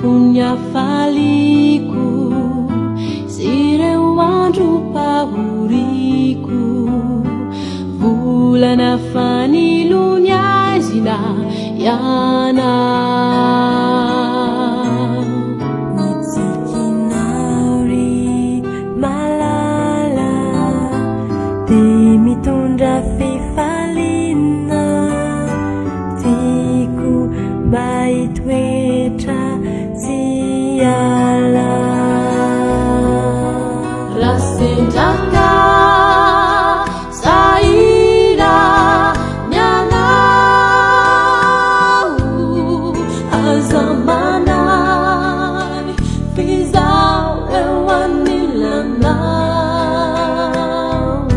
punya faliku sireu andro pahoriku volana faniloniazina iana mitsikinauri malala di mitondra fifalina tiku baitoetra siala rasendraka saira nyanau azamanai fizau ewanilanau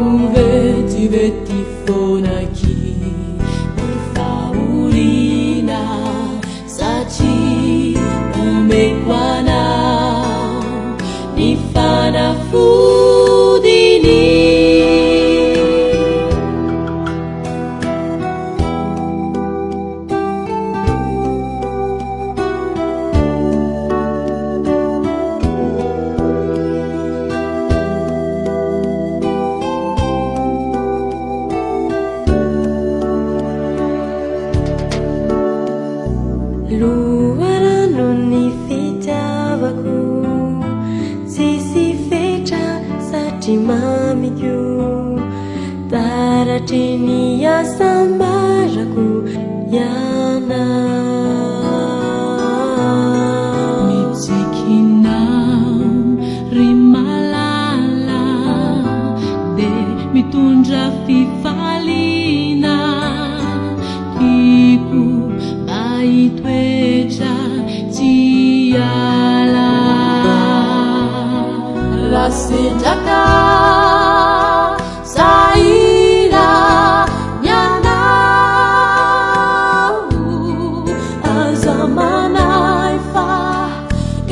uveti fonaki ifaurina sachi umekwana nifana fudini luarano ni fitiavaku sisi fetra satria mamiko taratry asambarako iana mitsikinao ry malala de mitondra fifalina tiako mahitoetra tsy ala rasendraka saira nyanau azamanai fa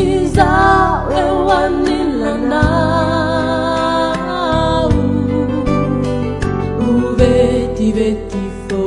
izao ewanilanau uvetiveti fo